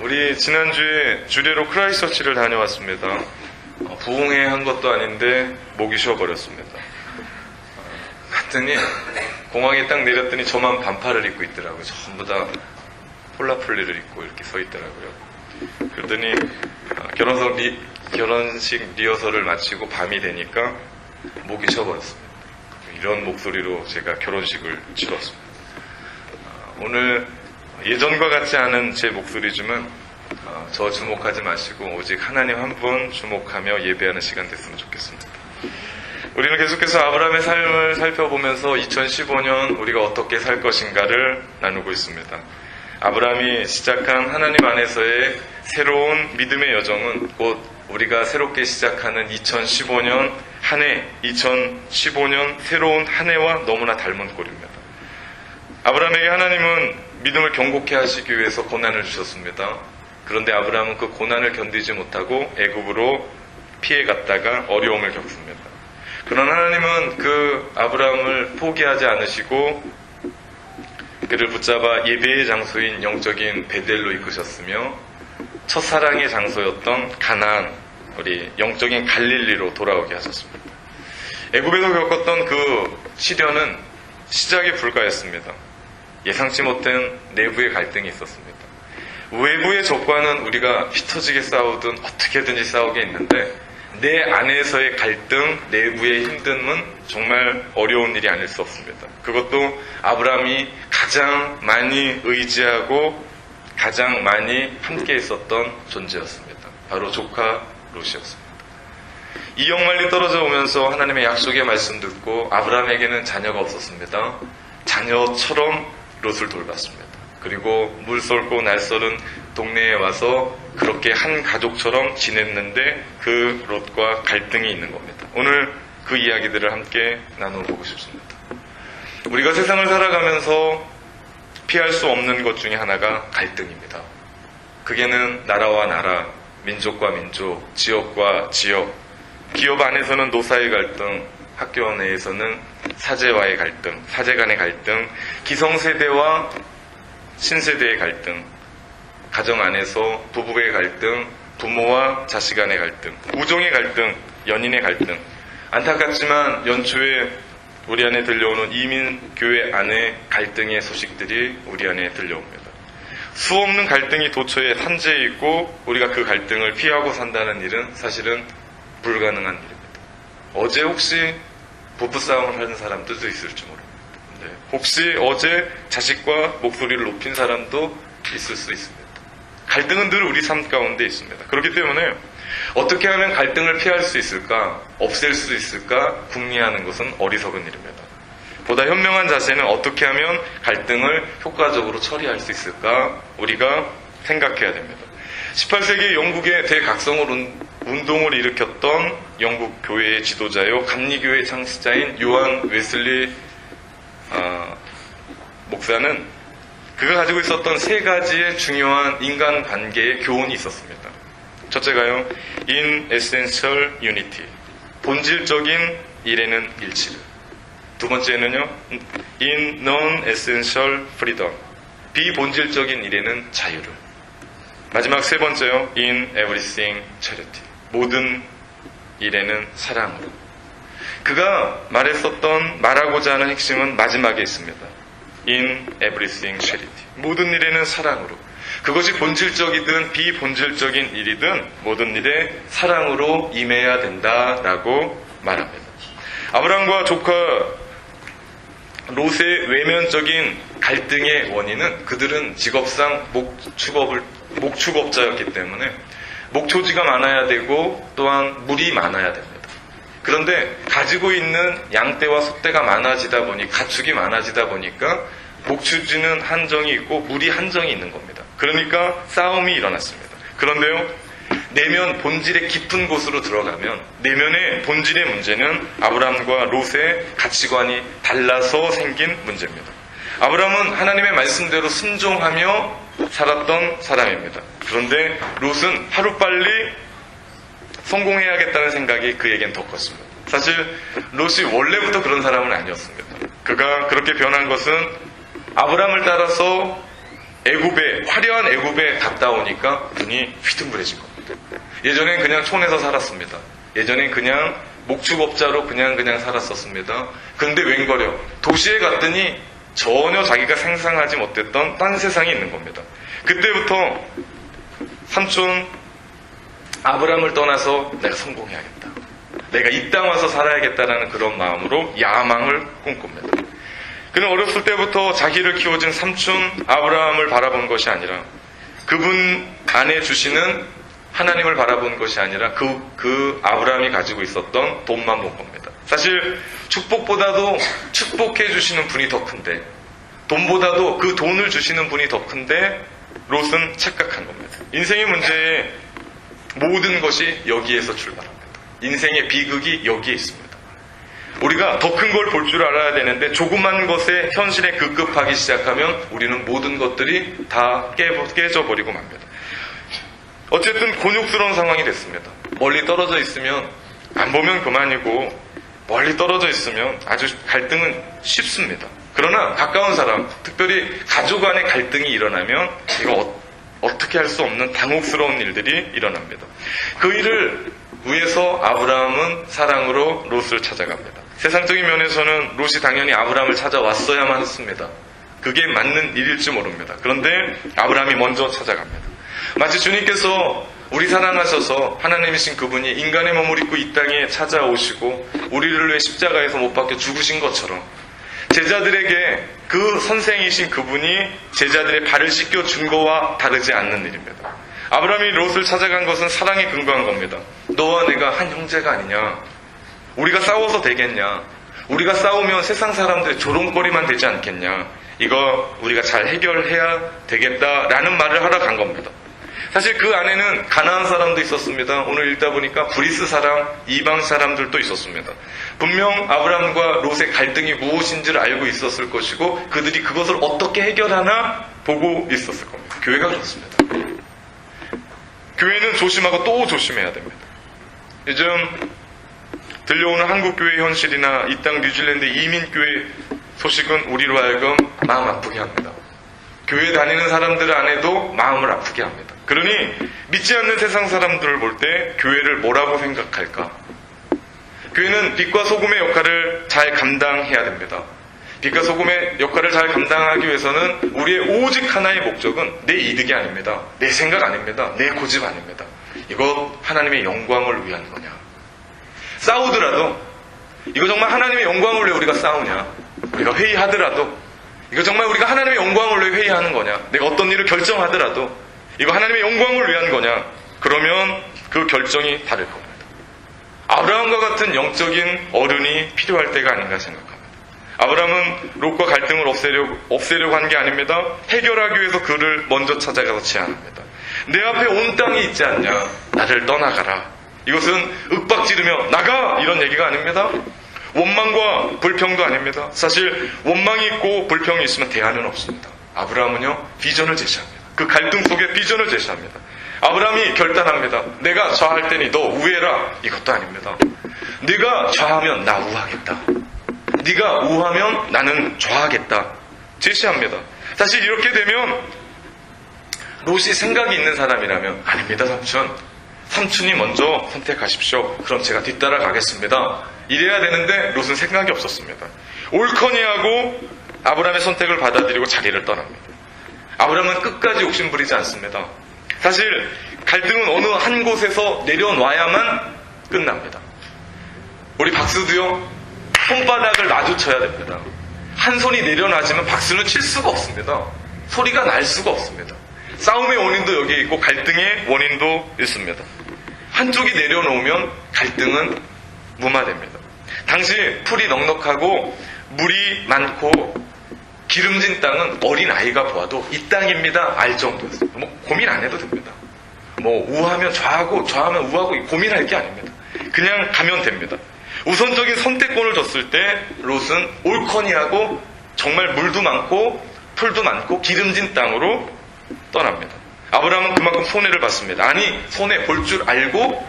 우리 지난주에 주례로 크라이스처치를 다녀왔습니다. 부흥회 한 것도 아닌데 목이 쉬어버렸습니다. 갔더니 공항에 딱 내렸더니 저만 반팔을 입고 있더라고요. 전부 다 폴라폴리를 입고 이렇게 서 있더라고요. 그러더니 결혼식 리허설을 마치고 밤이 되니까 목이 쉬어버렸습니다. 이런 목소리로 제가 결혼식을 치렀습니다. 오늘 예전과 같지 않은 제 목소리지만 저 주목하지 마시고 오직 하나님 한 분 주목하며 예배하는 시간 됐으면 좋겠습니다. 우리는 계속해서 아브라함의 삶을 살펴보면서 2015년 우리가 어떻게 살 것인가를 나누고 있습니다. 아브라함이 시작한 하나님 안에서의 새로운 믿음의 여정은 곧 우리가 새롭게 시작하는 2015년 한 해, 2015년 새로운 한 해와 너무나 닮은 꼴입니다. 아브라함에게 하나님은 믿음을 견고케 하시기 위해서 고난을 주셨습니다. 그런데 아브라함은 그 고난을 견디지 못하고 애굽으로 피해갔다가 어려움을 겪습니다. 그러나 하나님은 그 아브라함을 포기하지 않으시고 그를 붙잡아 예배의 장소인 영적인 베델로 이끄셨으며 첫사랑의 장소였던 가나안, 우리 영적인 갈릴리로 돌아오게 하셨습니다. 애굽에서 겪었던 그 시련은 시작에 불과했습니다. 예상치 못한 내부의 갈등이 있었습니다. 외부의 적과는 우리가 휘터지게 싸우든 어떻게든지 싸우게 있는데 내 안에서의 갈등, 내부의 힘듦은 정말 어려운 일이 아닐 수 없습니다. 그것도 아브라함이 가장 많이 의지하고 가장 많이 함께 있었던 존재였습니다. 바로 조카 롯이었습니다. 2억 마일이 떨어져 오면서 하나님의 약속의 말씀 듣고 아브라함에게는 자녀가 없었습니다. 자녀처럼 롯을 돌봤습니다. 그리고 물 쏠고 날 쏘는 동네에 와서 그렇게 한 가족처럼 지냈는데 그 롯과 갈등이 있는 겁니다. 오늘 그 이야기들을 함께 나눠보고 싶습니다. 우리가 세상을 살아가면서 피할 수 없는 것 중에 하나가 갈등입니다. 그게는 나라와 나라, 민족과 민족, 지역과 지역, 기업 안에서는 노사의 갈등, 학교 내에서는 사제와의 갈등, 사제 간의 갈등, 기성세대와 신세대의 갈등, 가정 안에서 부부의 갈등, 부모와 자식 간의 갈등, 우정의 갈등, 연인의 갈등. 안타깝지만 연초에 우리 안에 들려오는 이민교회 안의 갈등의 소식들이 우리 안에 들려옵니다. 수없는 갈등이 도처에 산재해 있고 우리가 그 갈등을 피하고 산다는 일은 사실은 불가능한 일입니다. 어제 혹시 부부싸움을 하는 사람들도 있을지 모릅니다. 네. 혹시 어제 자식과 목소리를 높인 사람도 있을 수 있습니다. 갈등은 늘 우리 삶 가운데 있습니다. 그렇기 때문에 어떻게 하면 갈등을 피할 수 있을까, 없앨 수 있을까 궁리하는 것은 어리석은 일입니다. 보다 현명한 자세는 어떻게 하면 갈등을 효과적으로 처리할 수 있을까 우리가 생각해야 됩니다. 18세기 영국의 대각성을 운동을 일으켰던 영국 교회의 지도자요 감리교회 창시자인 요한 웨슬리 목사는 그가 가지고 있었던 세 가지의 중요한 인간관계의 교훈이 있었습니다. 첫째가요, in essential unity, 본질적인 일에는 일치를. 두 번째는요, in non-essential freedom, 비본질적인 일에는 자유를. 마지막 세 번째요, in everything charity, 모든 일에는 사랑으로. 그가 말하고자 하는 핵심은 마지막에 있습니다. in everything charity, 모든 일에는 사랑으로. 그것이 본질적이든 비본질적인 일이든 모든 일에 사랑으로 임해야 된다라고 말합니다. 아브라함과 조카 롯의 외면적인 갈등의 원인은 그들은 직업상 목축업자였기 때문에 목초지가 많아야 되고 또한 물이 많아야 됩니다. 그런데 가지고 있는 양떼와 소떼가 많아지다 보니 가축이 많아지다 보니까 목초지는 한정이 있고 물이 한정이 있는 겁니다. 그러니까 싸움이 일어났습니다. 그런데요, 내면 본질의 깊은 곳으로 들어가면 내면의 본질의 문제는 아브라함과 롯의 가치관이 달라서 생긴 문제입니다. 아브라함은 하나님의 말씀대로 순종하며 살았던 사람입니다. 그런데 롯은 하루빨리 성공해야겠다는 생각이 그에겐 더 컸습니다. 사실 롯이 원래부터 그런 사람은 아니었습니다. 그가 그렇게 변한 것은 아브라함을 따라서 애굽에, 화려한 애굽에 갔다 오니까 눈이 휘둥그레진 겁니다. 예전엔 그냥 촌에서 살았습니다. 예전엔 그냥 목축업자로 그냥 살았었습니다. 그런데 웬걸요? 도시에 갔더니 전혀 자기가 상상하지 못했던 딴 세상이 있는 겁니다. 그때부터 삼촌 아브라함을 떠나서 내가 성공해야겠다. 내가 이 땅 와서 살아야겠다라는 그런 마음으로 야망을 꿈꿉니다. 그는 어렸을 때부터 자기를 키워준 삼촌 아브라함을 바라본 것이 아니라 그분 안에 주시는 하나님을 바라본 것이 아니라 그 아브라함이 가지고 있었던 돈만 본 겁니다. 사실 축복보다도 축복해 주시는 분이 더 큰데, 돈보다도 그 돈을 주시는 분이 더 큰데 롯은 착각한 겁니다. 인생의 문제에 모든 것이 여기에서 출발합니다. 인생의 비극이 여기에 있습니다. 우리가 더 큰 걸 볼 줄 알아야 되는데 조그만 것에 현실에 급급하기 시작하면 우리는 모든 것들이 다 깨져버리고 맙니다. 어쨌든 곤욕스러운 상황이 됐습니다. 멀리 떨어져 있으면 안 보면 그만이고 멀리 떨어져 있으면 아주 갈등은 쉽습니다. 그러나 가까운 사람, 특별히 가족 간의 갈등이 일어나면 이거 어떻게 할 수 없는 당혹스러운 일들이 일어납니다. 그 일을 위해서 아브라함은 사랑으로 롯을 찾아갑니다. 세상적인 면에서는 롯이 당연히 아브라함을 찾아왔어야만 했습니다. 그게 맞는 일일지 모릅니다. 그런데 아브라함이 먼저 찾아갑니다. 마치 주님께서 우리 사랑하셔서 하나님이신 그분이 인간의 몸을 입고 이 땅에 찾아오시고 우리를 위해 십자가에서 못 박혀 죽으신 것처럼 제자들에게 그 선생이신 그분이 제자들의 발을 씻겨 준 거와 다르지 않는 일입니다. 아브라함이 롯을 찾아간 것은 사랑에 근거한 겁니다. 너와 내가 한 형제가 아니냐? 우리가 싸워서 되겠냐? 우리가 싸우면 세상 사람들의 조롱거리만 되지 않겠냐? 이거 우리가 잘 해결해야 되겠다라는 말을 하러 간 겁니다. 사실 그 안에는 가나안 사람도 있었습니다. 오늘 읽다 보니까 브리스 사람, 이방 사람들도 있었습니다. 분명 아브라함과 롯의 갈등이 무엇인지를 알고 있었을 것이고 그들이 그것을 어떻게 해결하나 보고 있었을 겁니다. 교회가 그렇습니다. 교회는 조심하고 또 조심해야 됩니다. 요즘 들려오는 한국교회 현실이나 이 땅 뉴질랜드 이민교회 소식은 우리로 하여금 마음 아프게 합니다. 교회 다니는 사람들 안에도 마음을 아프게 합니다. 그러니 믿지 않는 세상 사람들을 볼 때 교회를 뭐라고 생각할까? 교회는 빛과 소금의 역할을 잘 감당해야 됩니다. 빛과 소금의 역할을 잘 감당하기 위해서는 우리의 오직 하나의 목적은 내 이득이 아닙니다. 내 생각 아닙니다. 내 고집 아닙니다. 이거 하나님의 영광을 위한 거냐? 싸우더라도 이거 정말 하나님의 영광을 위해 우리가 싸우냐? 우리가 회의하더라도 이거 정말 우리가 하나님의 영광을 위해 회의하는 거냐? 내가 어떤 일을 결정하더라도 이거 하나님의 영광을 위한 거냐? 그러면 그 결정이 다를 겁니다. 아브라함과 같은 영적인 어른이 필요할 때가 아닌가 생각합니다. 아브라함은 롯과 갈등을 없애려고 한 게 아닙니다. 해결하기 위해서 그를 먼저 찾아가서 제안합니다. 내 앞에 온 땅이 있지 않냐? 나를 떠나가라. 이것은 윽박지르며 나가! 이런 얘기가 아닙니다. 원망과 불평도 아닙니다. 사실 원망이 있고 불평이 있으면 대안은 없습니다. 아브라함은요, 비전을 제시합니다. 그 갈등 속에 비전을 제시합니다. 아브라함이 결단합니다. 내가 좌할 테니 너 우해라. 이것도 아닙니다. 네가 좌하면 나 우하겠다. 네가 우하면 나는 좌하겠다. 제시합니다. 사실 이렇게 되면 롯이 생각이 있는 사람이라면 아닙니다, 삼촌. 삼촌이 먼저 선택하십시오. 그럼 제가 뒤따라 가겠습니다. 이래야 되는데 롯은 생각이 없었습니다. 옳거니 하고 아브라함의 선택을 받아들이고 자리를 떠납니다. 아브라함은 끝까지 욕심부리지 않습니다. 사실 갈등은 어느 한 곳에서 내려놔야만 끝납니다. 우리 박수도요, 손바닥을 마주쳐야 됩니다. 한 손이 내려놔지면 박수는 칠 수가 없습니다. 소리가 날 수가 없습니다. 싸움의 원인도 여기에 있고 갈등의 원인도 있습니다. 한쪽이 내려놓으면 갈등은 무마됩니다. 당시 풀이 넉넉하고 물이 많고 기름진 땅은 어린 아이가 보아도 이 땅입니다 알 정도였어요. 고민 안 해도 됩니다. 우하면 좌하고 좌하면 우하고 고민할 게 아닙니다. 그냥 가면 됩니다. 우선적인 선택권을 줬을 때 롯은 옳거니 하고 정말 물도 많고 풀도 많고 기름진 땅으로 떠납니다. 아브라함은 그만큼 손해를 봤습니다. 아니, 손해 볼 줄 알고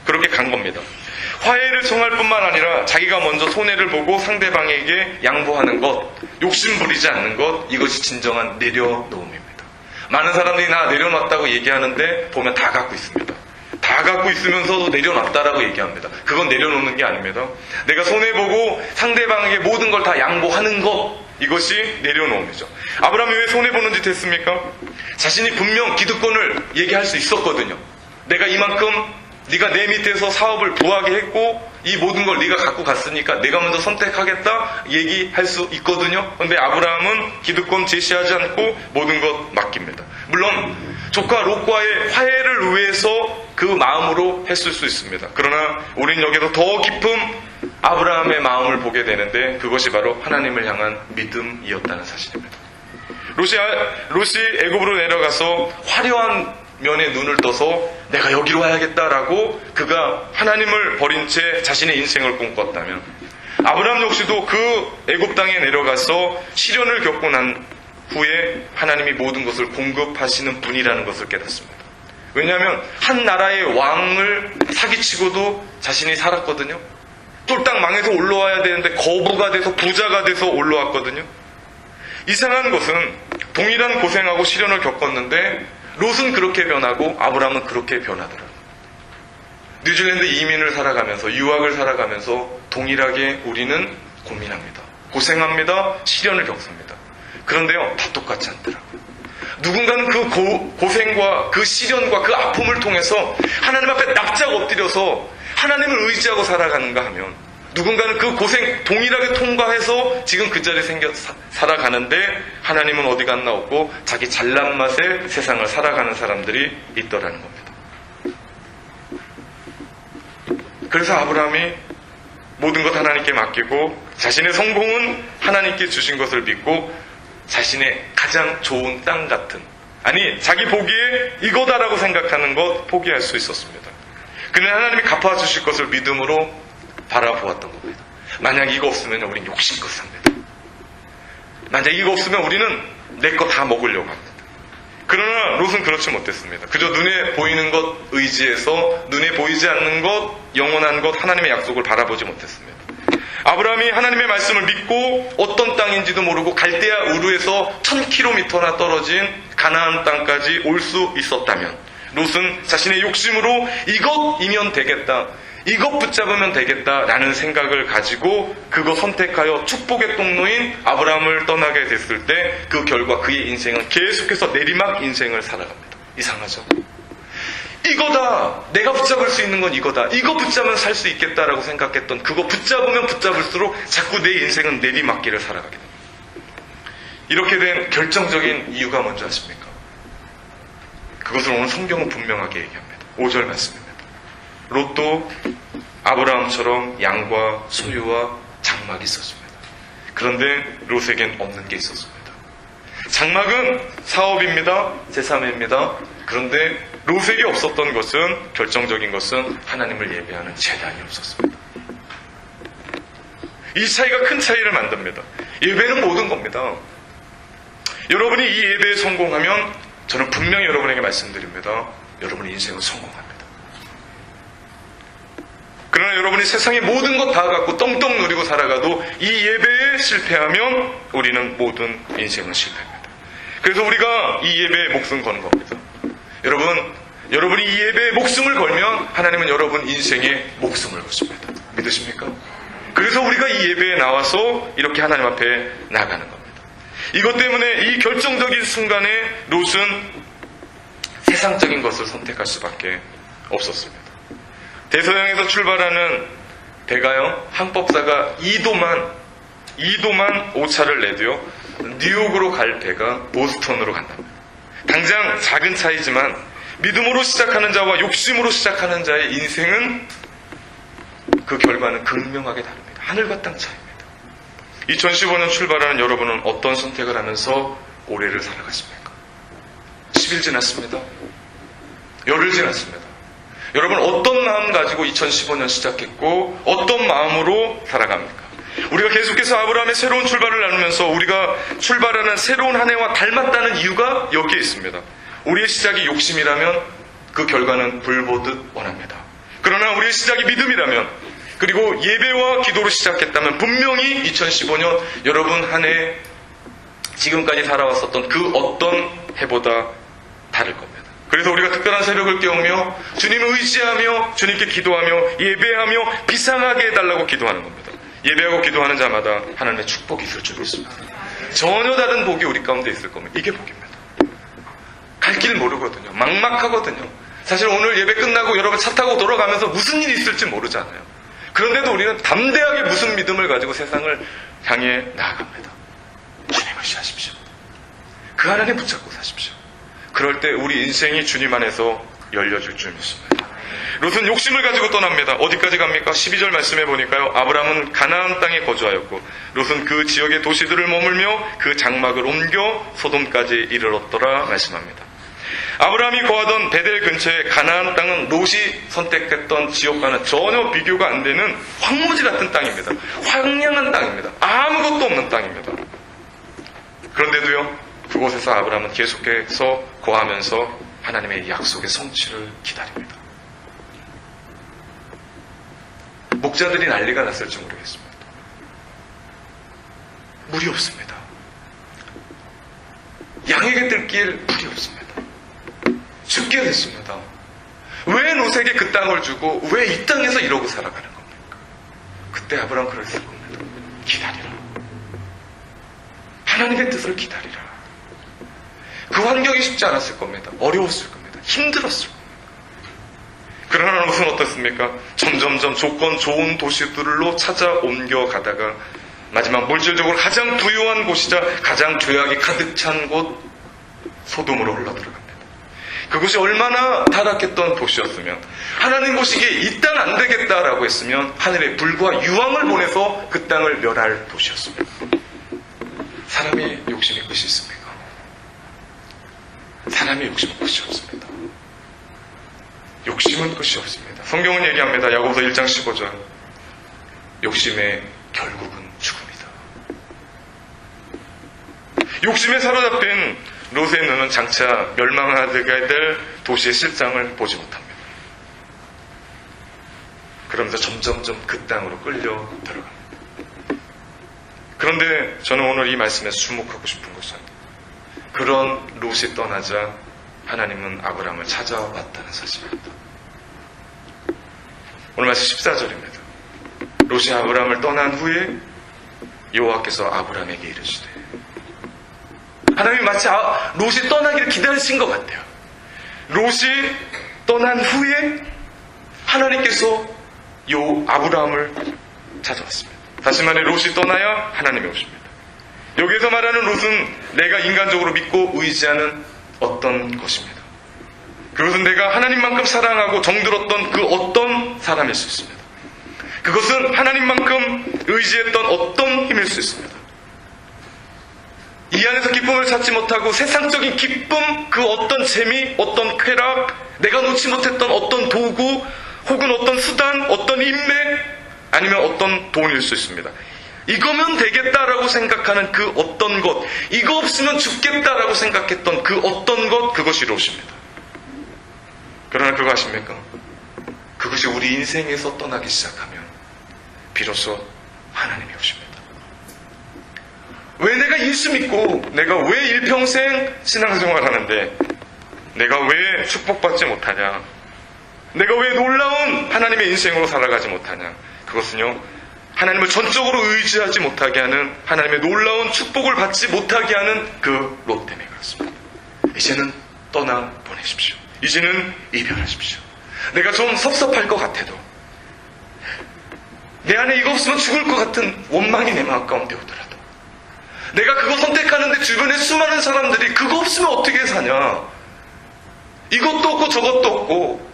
그렇게 간 겁니다. 화해를 청할 뿐만 아니라 자기가 먼저 손해를 보고 상대방에게 양보하는 것, 욕심 부리지 않는 것, 이것이 진정한 내려놓음입니다. 많은 사람들이 나 내려놨다고 얘기하는데 보면 다 갖고 있습니다. 다 갖고 있으면서도 내려놨다라고 얘기합니다. 그건 내려놓는 게 아닙니다. 내가 손해보고 상대방에게 모든 걸 다 양보하는 것, 이것이 내려놓음이죠. 아브라함이 왜 손해보는 짓 했습니까? 자신이 분명 기득권을 얘기할 수 있었거든요. 내가 이만큼 네가 내 밑에서 사업을 부하게 했고 이 모든 걸 네가 갖고 갔으니까 내가 먼저 선택하겠다 얘기할 수 있거든요. 그런데 아브라함은 기득권 제시하지 않고 모든 것 맡깁니다. 물론 조카 롯과의 화해를 위해서 그 마음으로 했을 수 있습니다. 그러나 우린 여기서 더 깊은 아브라함의 마음을 보게 되는데 그것이 바로 하나님을 향한 믿음이었다는 사실입니다. 롯이 애굽으로 내려가서 화려한 면에 눈을 떠서 내가 여기로 와야겠다라고 그가 하나님을 버린 채 자신의 인생을 꿈꿨다면, 아브라함 역시도 그 애굽 땅에 내려가서 시련을 겪고 난 후에 하나님이 모든 것을 공급하시는 분이라는 것을 깨닫습니다. 왜냐하면 한 나라의 왕을 사기치고도 자신이 살았거든요. 쫄딱 망해서 올라와야 되는데 거부가 돼서 부자가 돼서 올라왔거든요. 이상한 것은 동일한 고생하고 시련을 겪었는데 롯은 그렇게 변하고 아브라함은 그렇게 변하더라고요. 뉴질랜드 이민을 살아가면서, 유학을 살아가면서 동일하게 우리는 고민합니다. 고생합니다. 시련을 겪습니다. 그런데요, 다 똑같지 않더라고요. 누군가는 그 고생과 그 시련과 그 아픔을 통해서 하나님 앞에 납작 엎드려서 하나님을 의지하고 살아가는가 하면, 누군가는 그 고생 동일하게 통과해서 지금 그 자리에 살아가는데 하나님은 어디 갔나 없고 자기 잘난 맛에 세상을 살아가는 사람들이 있더라는 겁니다. 그래서 아브라함이 모든 것 하나님께 맡기고 자신의 성공은 하나님께 주신 것을 믿고 자신의 가장 좋은 땅 같은, 아니 자기 보기에 이거다라고 생각하는 것 포기할 수 있었습니다. 그는 하나님이 갚아주실 것을 믿음으로 바라보았던 겁니다. 만약 이거 없으면 우리는 욕심껏 삽니다. 만약 이거 없으면 우리는 내 거 다 먹으려고 합니다. 그러나 롯은 그렇지 못했습니다. 그저 눈에 보이는 것 의지해서 눈에 보이지 않는 것, 영원한 것, 하나님의 약속을 바라보지 못했습니다. 아브라함이 하나님의 말씀을 믿고 어떤 땅인지도 모르고 갈대아 우르에서 1000km나 떨어진 가나안 땅까지 올 수 있었다면, 롯은 자신의 욕심으로 이것이면 되겠다, 이것 붙잡으면 되겠다라는 생각을 가지고 그거 선택하여 축복의 통로인 아브라함을 떠나게 됐을 때 그 결과 그의 인생은 계속해서 내리막 인생을 살아갑니다. 이상하죠? 이거다! 내가 붙잡을 수 있는 건 이거다. 이거 붙잡으면 살 수 있겠다라고 생각했던, 그거 붙잡으면 붙잡을수록 자꾸 내 인생은 내리막길을 살아가게 됩니다. 이렇게 된 결정적인 이유가 뭔지 아십니까? 그것을 오늘 성경은 분명하게 얘기합니다. 5절 말씀입니다. 롯도 아브라함처럼 양과 소유와 장막이 있었습니다. 그런데 롯에겐 없는 게 있었습니다. 장막은 사업입니다. 제3입니다. 그런데 롯에게 없었던 것은, 결정적인 것은 하나님을 예배하는 제단이 없었습니다. 이 차이가 큰 차이를 만듭니다. 예배는 모든 겁니다. 여러분이 이 예배에 성공하면 저는 분명히 여러분에게 말씀드립니다. 여러분의 인생은 성공합니다. 그러나 여러분이 세상의 모든 것 다 갖고 떵떵 누리고 살아가도 이 예배에 실패하면 우리는 모든 인생은 실패합니다. 그래서 우리가 이 예배에 목숨 거는 겁니다. 여러분이 이 예배에 목숨을 걸면 하나님은 여러분 인생에 목숨을 거십니다. 믿으십니까? 그래서 우리가 이 예배에 나와서 이렇게 하나님 앞에 나가는 겁니다. 이것 때문에 이 결정적인 순간에 롯은 세상적인 것을 선택할 수밖에 없었습니다. 대서양에서 출발하는 배가요, 항법사가 2도만 오차를 내도요, 뉴욕으로 갈 배가 보스턴으로 간답니다. 당장 작은 차이지만 믿음으로 시작하는 자와 욕심으로 시작하는 자의 인생은 그 결과는 극명하게 다릅니다. 하늘과 땅 차이입니다. 2015년 출발하는 여러분은 어떤 선택을 하면서 올해를 살아가십니까? 10일 지났습니다. 열흘 지났습니다. 여러분 어떤 마음 가지고 2015년 시작했고 어떤 마음으로 살아갑니까? 우리가 계속해서 아브라함의 새로운 출발을 나누면서 우리가 출발하는 새로운 한 해와 닮았다는 이유가 여기에 있습니다. 우리의 시작이 욕심이라면 그 결과는 불보듯 원합니다. 그러나 우리의 시작이 믿음이라면, 그리고 예배와 기도로 시작했다면 분명히 2015년 여러분 한 해 지금까지 살아왔었던 그 어떤 해보다 다를 겁니다. 그래서 우리가 특별한 새벽을 깨우며 주님을 의지하며 주님께 기도하며 예배하며 비상하게 해달라고 기도하는 겁니다. 예배하고 기도하는 자마다 하나님의 축복이 있을 줄 믿습니다. 전혀 다른 복이 우리 가운데 있을 겁니다. 이게 복입니다. 갈 길 모르거든요. 막막하거든요. 사실 오늘 예배 끝나고 여러분 차 타고 돌아가면서 무슨 일이 있을지 모르잖아요. 그런데도 우리는 담대하게 무슨 믿음을 가지고 세상을 향해 나아갑니다. 주님을 의지하십시오. 그 하나님 붙잡고 사십시오. 그럴 때 우리 인생이 주님 안에서 열려줄 줄 믿습니다. 롯은 욕심을 가지고 떠납니다. 어디까지 갑니까? 12절 말씀해 보니까요. 아브라함은 가나안 땅에 거주하였고 롯은 그 지역의 도시들을 머물며 그 장막을 옮겨 소돔까지 이르렀더라 말씀합니다. 아브라함이 거하던 베델 근처의 가나안 땅은 롯이 선택했던 지역과는 전혀 비교가 안 되는 황무지 같은 땅입니다. 황량한 땅입니다. 아무것도 없는 땅입니다. 그런데도요, 그곳에서 아브라함은 계속해서 거하면서 하나님의 약속의 성취를 기다립니다. 목자들이 난리가 났을지 모르겠습니다. 물이 없습니다. 양에게 뜰길 물이 없습니다. 죽게 됐습니다. 왜 롯에게 그 땅을 주고 왜 이 땅에서 이러고 살아가는 겁니까? 그때 아브라함은 그랬을 겁니다. 기다리라. 하나님의 뜻을 기다리라. 그 환경이 쉽지 않았을 겁니다. 어려웠을 겁니다. 힘들었을 겁니다. 그러나 롯은 어떻습니까? 점점점 조건 좋은 도시들로 찾아 옮겨가다가 마지막 물질적으로 가장 부유한 곳이자 가장 죄악이 가득 찬 곳 소돔으로 흘러들어갑니다. 그곳이 얼마나 타락했던 도시였으면, 하나님 보시기에 이 땅 안 되겠다라고 했으면 하늘의 불과 유황을 보내서 그 땅을 멸할 도시였습니다. 사람이 욕심이 끝이 있습니까? 사람의 욕심은 끝이 없습니다. 욕심은 끝이 없습니다. 성경은 얘기합니다. 야고보서 1장 15절. 욕심의 결국은 죽음이다. 욕심에 사로잡힌 롯의 눈은 장차 멸망하게 될 도시의 실상을 보지 못합니다. 그러면서 점점점 그 땅으로 끌려 들어갑니다. 그런데 저는 오늘 이 말씀에 주목하고 싶은 것은, 그런 롯이 떠나자 하나님은 아브라함을 찾아왔다는 사실입니다. 오늘 말씀 14절입니다. 롯이 아브라함을 떠난 후에 여호와께서 아브라함에게 이르시되, 하나님이 마치 롯이 떠나기를 기다리신 것 같아요. 롯이 떠난 후에 하나님께서 아브라함을 찾아왔습니다. 다시 말해 롯이 떠나야 하나님이 오십니다. 여기에서 말하는 롯은 내가 인간적으로 믿고 의지하는 어떤 것입니다. 그것은 내가 하나님만큼 사랑하고 정들었던 그 어떤 사람일 수 있습니다. 그것은 하나님만큼 의지했던 어떤 힘일 수 있습니다. 이 안에서 기쁨을 찾지 못하고 세상적인 기쁨, 그 어떤 재미, 어떤 쾌락, 내가 놓지 못했던 어떤 도구, 혹은 어떤 수단, 어떤 인맥, 아니면 어떤 돈일 수 있습니다. 이거면 되겠다라고 생각하는 그 어떤 것, 이거 없으면 죽겠다라고 생각했던 그 어떤 것, 그것이 롯입니다. 그러나 그거 아십니까? 그것이 우리 인생에서 떠나기 시작하면 비로소 하나님이 오십니다. 왜 내가 예수 믿고 내가 왜 일평생 신앙생활 하는데 내가 왜 축복받지 못하냐, 내가 왜 놀라운 하나님의 인생으로 살아가지 못하냐, 그것은요, 하나님을 전적으로 의지하지 못하게 하는, 하나님의 놀라운 축복을 받지 못하게 하는 그 롯 때문에 그렇습니다. 이제는 떠나보내십시오. 이제는 이별하십시오. 내가 좀 섭섭할 것 같아도, 내 안에 이거 없으면 죽을 것 같은 원망이 내 마음 가운데 오더라도, 내가 그거 선택하는데 주변에 수많은 사람들이 그거 없으면 어떻게 사냐, 이것도 없고 저것도 없고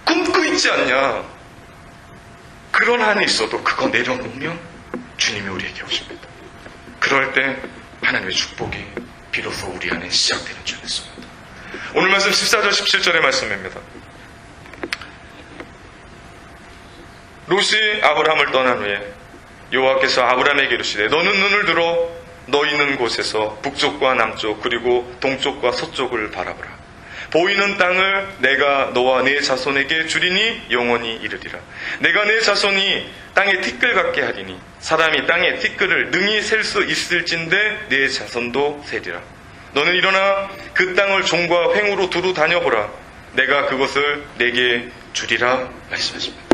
꿈꾸 있지 않냐, 그런 한이 있어도 그거 내려놓으면 주님이 우리에게 오십니다. 그럴 때 하나님의 축복이 비로소 우리 안에 시작되는 줄 믿습니다. 오늘 말씀 14절 17절의 말씀입니다. 롯이 아브라함을 떠난 후에 여호와께서 아브라함에게 이르시되, 너는 눈을 들어 너 있는 곳에서 북쪽과 남쪽 그리고 동쪽과 서쪽을 바라보라. 보이는 땅을 내가 너와 네 자손에게 주리니 영원히 이르리라. 내가 네 자손이 땅에 티끌 같게 하리니 사람이 땅에 티끌을 능히 셀 수 있을진데 네 자손도 세리라. 너는 일어나 그 땅을 종과 횡으로 두루 다녀보라. 내가 그것을 내게 주리라 말씀하십니다.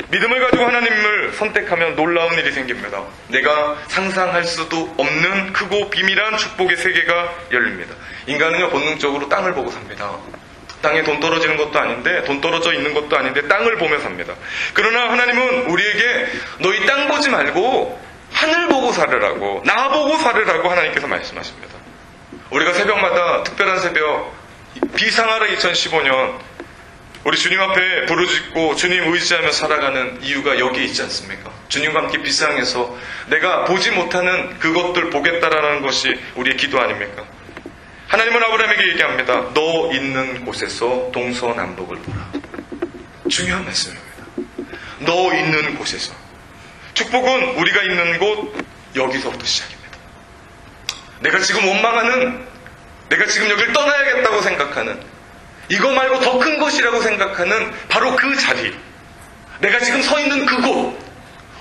믿음을 가지고 하나님을 선택하면 놀라운 일이 생깁니다. 내가 상상할 수도 없는 크고 비밀한 축복의 세계가 열립니다. 인간은요, 본능적으로 땅을 보고 삽니다. 땅에 돈 떨어지는 것도 아닌데, 돈 떨어져 있는 것도 아닌데 땅을 보며 삽니다. 그러나 하나님은 우리에게 너희 땅 보지 말고 하늘 보고 살으라고, 나 보고 살으라고 하나님께서 말씀하십니다. 우리가 새벽마다 특별한 새벽, 비상하라 2015년 우리 주님 앞에 부르짖고 주님 의지하며 살아가는 이유가 여기에 있지 않습니까? 주님과 함께 비상해서 내가 보지 못하는 그것들 보겠다라는 것이 우리의 기도 아닙니까? 하나님은 아브라함에게 얘기합니다. 너 있는 곳에서 동서남북을 보라. 중요한 말씀입니다. 너 있는 곳에서. 축복은 우리가 있는 곳, 여기서부터 시작입니다. 내가 지금 원망하는, 내가 지금 여기를 떠나야겠다고 생각하는, 이거 말고 더 큰 것이라고 생각하는 바로 그 자리, 내가 지금 서 있는 그곳,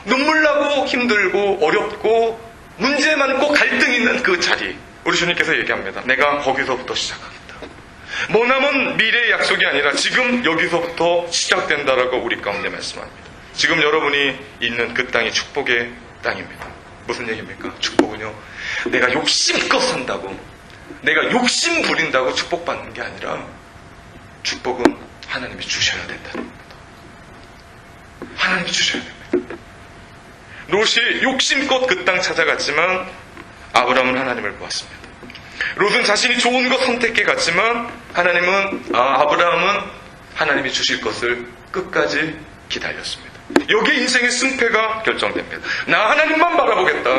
눈물 나고 힘들고 어렵고 문제 많고 갈등 있는 그 자리, 우리 주님께서 얘기합니다. 내가 거기서부터 시작하겠다. 머나먼 미래의 약속이 아니라 지금 여기서부터 시작된다라고 우리 가운데 말씀합니다. 지금 여러분이 있는 그 땅이 축복의 땅입니다. 무슨 얘기입니까? 축복은요, 내가 욕심껏 산다고, 내가 욕심 부린다고 축복받는 게 아니라 축복은 하나님이 주셔야 된다는 겁니다. 하나님이 주셔야 됩니다. 롯이 욕심껏 그 땅 찾아갔지만 아브라함은 하나님을 보았습니다. 롯은 자신이 좋은 것 선택해 갔지만 아브라함은 하나님이 주실 것을 끝까지 기다렸습니다. 여기에 인생의 승패가 결정됩니다. 나 하나님만 바라보겠다.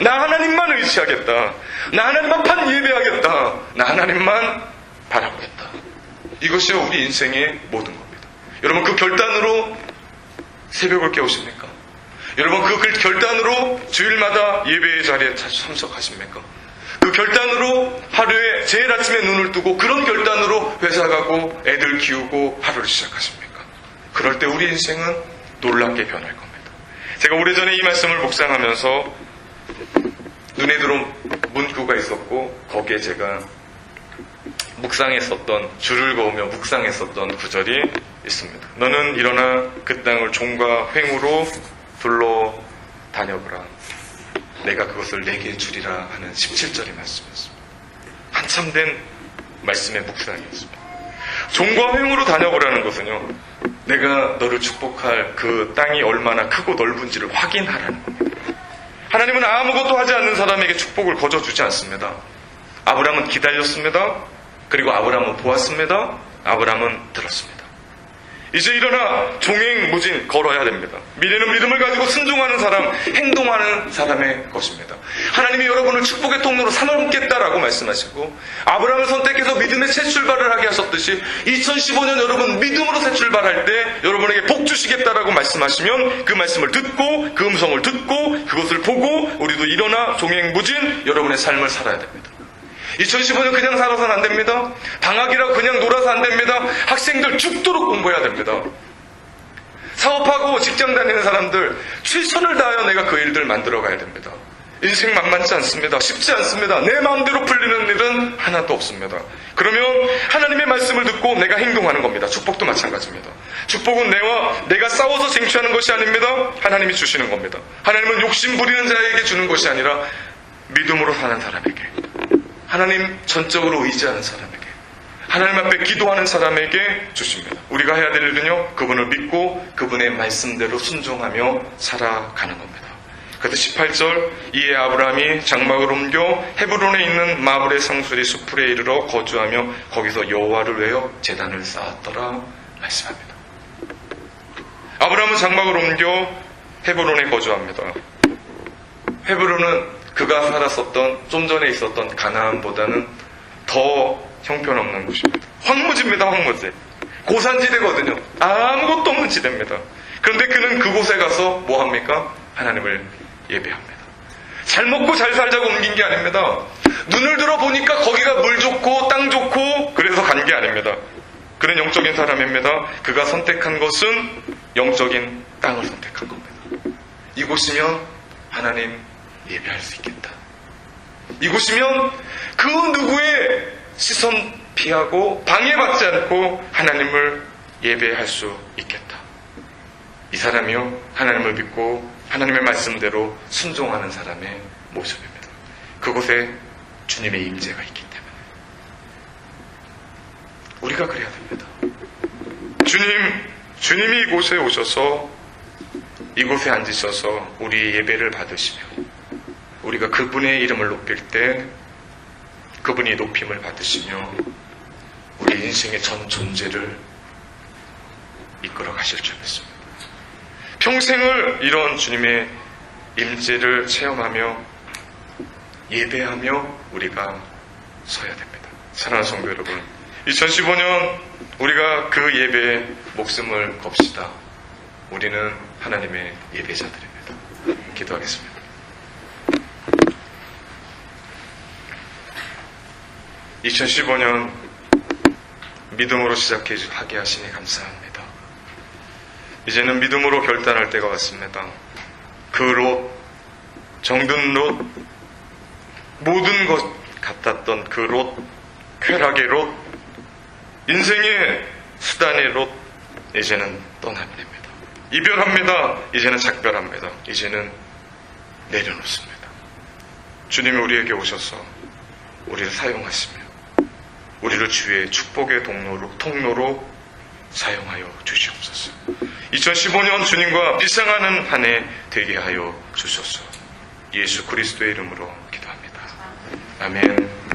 나 하나님만 의지하겠다. 나 하나님만 예배하겠다. 나 하나님만 바라보겠다. 이것이 우리 인생의 모든 겁니다. 여러분, 그 결단으로 새벽을 깨우십니까? 여러분, 그 결단으로 주일마다 예배의 자리에 참석하십니까? 그 결단으로 하루에 제일 아침에 눈을 뜨고 그런 결단으로 회사 가고 애들 키우고 하루를 시작하십니까? 그럴 때 우리 인생은 놀랍게 변할 겁니다. 제가 오래전에 이 말씀을 묵상하면서 눈에 들어온 문구가 있었고, 거기에 제가 묵상했었던, 줄을 그으며 묵상했었던 구절이 있습니다. 너는 일어나 그 땅을 종과 횡으로 둘러 다녀보라. 내가 그것을 내게 주리라 하는 17절의 말씀이었습니다. 한참 된 말씀의 묵상이었습니다. 종과 횡으로 다녀보라는 것은요, 내가 너를 축복할 그 땅이 얼마나 크고 넓은지를 확인하라는 겁니다. 하나님은 아무것도 하지 않는 사람에게 축복을 거저주지 않습니다. 아브라함은 기다렸습니다. 그리고 아브라함은 보았습니다. 아브라함은 들었습니다. 이제 일어나 종횡무진 걸어야 됩니다. 미래는 믿음을 가지고 순종하는 사람, 행동하는 사람의 것입니다. 하나님이 여러분을 축복의 통로로 삼겠다라고 말씀하시고, 아브라함을 선택해서 믿음의 새 출발을 하게 하셨듯이 2015년 여러분 믿음으로 새 출발할 때 여러분에게 복 주시겠다라고 말씀하시면 그 말씀을 듣고, 그 음성을 듣고, 그것을 보고 우리도 일어나 종횡무진 여러분의 삶을 살아야 됩니다. 2015년 그냥 살아서는 안 됩니다. 방학이라 그냥 놀아서 안 됩니다. 학생들 죽도록 공부해야 됩니다. 사업하고 직장 다니는 사람들 최선을 다하여 내가 그 일들 만들어 가야 됩니다. 인생 만만치 않습니다. 쉽지 않습니다. 내 마음대로 풀리는 일은 하나도 없습니다. 그러면 하나님의 말씀을 듣고 내가 행동하는 겁니다. 축복도 마찬가지입니다. 축복은 내가 싸워서 쟁취하는 것이 아닙니다. 하나님이 주시는 겁니다. 하나님은 욕심 부리는 자에게 주는 것이 아니라 믿음으로 사는 사람에게, 하나님 전적으로 의지하는 사람에게, 하나님 앞에 기도하는 사람에게 주십니다. 우리가 해야 될 일은요, 그분을 믿고 그분의 말씀대로 순종하며 살아가는 겁니다. 그래서 18절, 이에 아브라함이 장막을 옮겨 헤브론에 있는 마므레 상수리 수풀에 이르러 거주하며 거기서 여호와를 외워 제단을 쌓았더라 말씀합니다. 아브라함은 장막을 옮겨 헤브론에 거주합니다. 헤브론은 그가 살았었던, 좀 전에 있었던 가나안보다는 더 형편없는 곳입니다. 황무지입니다. 황무지. 고산지대거든요. 아무것도 없는 지대입니다. 그런데 그는 그곳에 가서 뭐합니까? 하나님을 예배합니다. 잘 먹고 잘 살자고 옮긴 게 아닙니다. 눈을 들어보니까 거기가 물 좋고 땅 좋고 그래서 간 게 아닙니다. 그는 영적인 사람입니다. 그가 선택한 것은 영적인 땅을 선택한 겁니다. 이곳이면 하나님 예배할 수 있겠다. 이곳이면 그 누구의 시선 피하고 방해받지 않고 하나님을 예배할 수 있겠다. 이 사람이요, 하나님을 믿고 하나님의 말씀대로 순종하는 사람의 모습입니다. 그곳에 주님의 임재가 있기 때문에 우리가 그래야 됩니다. 주님이 이곳에 오셔서 이곳에 앉으셔서 우리 예배를 받으시며 우리가 그분의 이름을 높일 때 그분이 높임을 받으시며 우리 인생의 전 존재를 이끌어 가실 줄 믿습니다. 평생을 이런 주님의 임재를 체험하며 예배하며 우리가 서야 됩니다. 사랑하는 성도 여러분, 2015년 우리가 그 예배에 목숨을 겁시다. 우리는 하나님의 예배자들입니다. 기도하겠습니다. (2015년) 믿음으로 시작하게 하시니 감사합니다. 이제는 믿음으로 결단할 때가 왔습니다. 그 롯, 정든 롯, 모든 것 같았던 그 롯, 쾌락의 롯, 인생의 수단의 롯, 이제는 떠납니다. 이별합니다. 이제는 작별합니다. 이제는 내려놓습니다. 주님이 우리에게 오셔서 우리를 사용하시며 우리를 주의 축복의 통로로 사용하여 주시옵소서. 2015년 주님과 비상하는 한 해 되게 하여 주소서. 예수 그리스도의 이름으로 기도합니다. 아멘.